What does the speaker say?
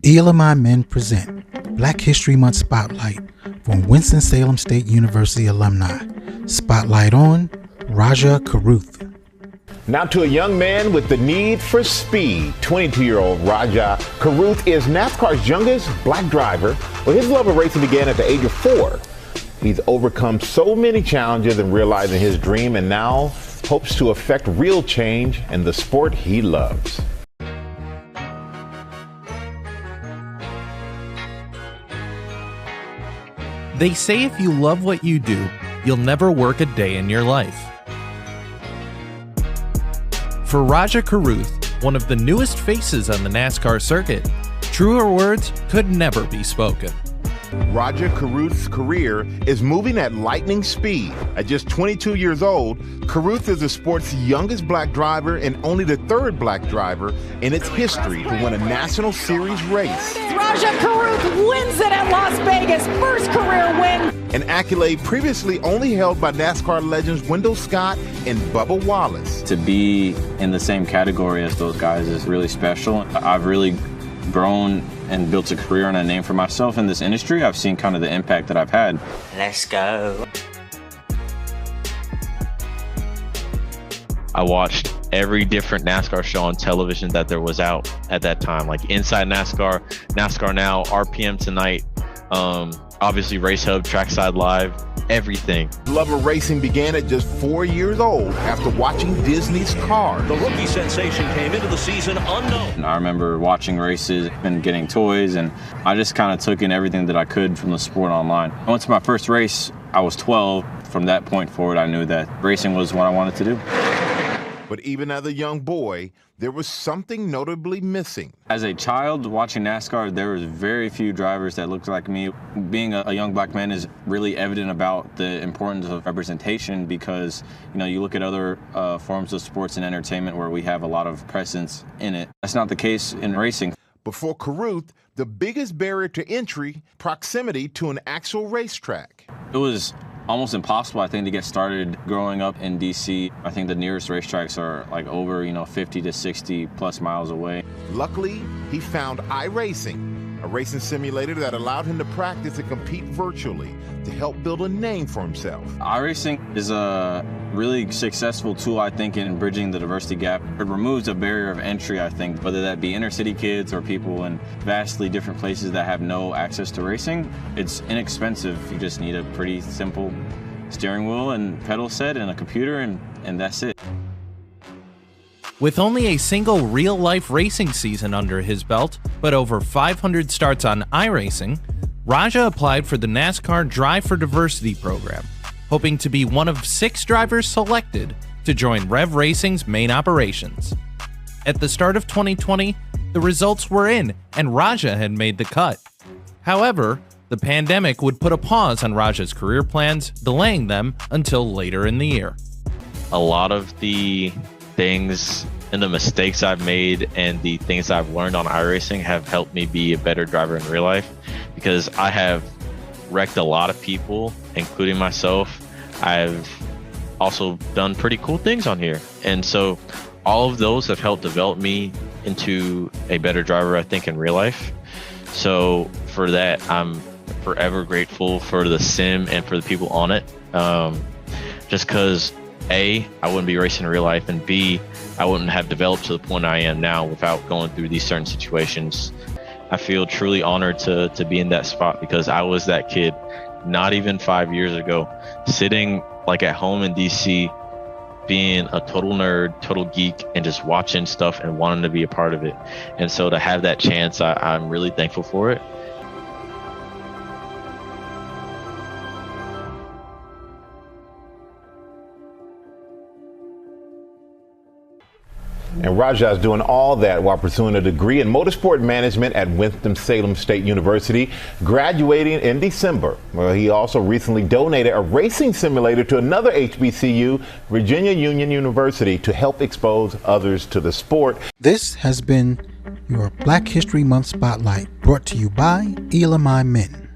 ELMI Men present Black History Month Spotlight from Winston-Salem State University alumni. Spotlight on Raja Karuth. Now to a young man with the need for speed. 22-year-old Raja Karuth is NASCAR's youngest black driver. Well, his love of racing began at the age of 4. He's overcome so many challenges in realizing his dream and now hopes to affect real change in the sport he loves. They say if you love what you do, you'll never work a day in your life. For Raja Karuth, one of the newest faces on the NASCAR circuit, truer words could never be spoken. Raja Karuth's career is moving at lightning speed. At just 22 years old, Karuth is the sport's youngest black driver and only the third black driver in its history to win a National Series race. Raja Karuth wins it at Las Vegas, first career win. An accolade previously only held by NASCAR legends Wendell Scott and Bubba Wallace. To be in the same category as those guys is really special. I've really grown and built a career and a name for myself in this industry. I've seen kind of the impact that I've had. Let's go. I watched every different NASCAR show on television that there was out at that time, like Inside NASCAR, NASCAR Now, RPM Tonight, obviously Race Hub, Trackside Live, everything. Love of racing began at just 4 years old after watching Disney's Cars. The rookie sensation came into the season unknown. I remember watching races and getting toys, and I just kind of took in everything that I could from the sport online. I went to my first race, I was 12. From that point forward, I knew that racing was what I wanted to do. But even as a young boy, there was something notably missing. As a child watching NASCAR, there was very few drivers that looked like me. Being a young black man is really evident about the importance of representation because, you know, you look at other forms of sports and entertainment where we have a lot of presence in it. That's not the case in racing. But for Karuth, the biggest barrier to entry, proximity to an actual racetrack. It was almost impossible, I think, to get started growing up in DC. I think the nearest racetracks are like over, 50 to 60 plus miles away. Luckily, he found iRacing, a racing simulator that allowed him to practice and compete virtually to help build a name for himself. iRacing is a really successful tool, I think, in bridging the diversity gap. It removes a barrier of entry, I think, whether that be inner city kids or people in vastly different places that have no access to racing. It's inexpensive. You just need a pretty simple steering wheel and pedal set and a computer, and that's it. With only a single real-life racing season under his belt, but over 500 starts on iRacing, Raja applied for the NASCAR Drive for Diversity program, hoping to be one of 6 drivers selected to join Rev Racing's main operations. At the start of 2020, the results were in and Raja had made the cut. However, the pandemic would put a pause on Raja's career plans, delaying them until later in the year. A lot of the things and the mistakes I've made and the things I've learned on iRacing have helped me be a better driver in real life because I have wrecked a lot of people, including myself. I've also done pretty cool things on here. And so all of those have helped develop me into a better driver, I think, in real life. So for that, I'm forever grateful for the sim and for the people on it. Just because A, I wouldn't be racing in real life, and B, I wouldn't have developed to the point I am now without going through these certain situations. I feel truly honored to be in that spot because I was that kid not even 5 years ago, sitting like at home in DC, being a total nerd, total geek, and just watching stuff and wanting to be a part of it. And so to have that chance, I'm really thankful for it. And Raja is doing all that while pursuing a degree in motorsport management at Winston-Salem State University, graduating in December. Well, he also recently donated a racing simulator to another HBCU, Virginia Union University, to help expose others to the sport. This has been your Black History Month Spotlight, brought to you by ELMI Men.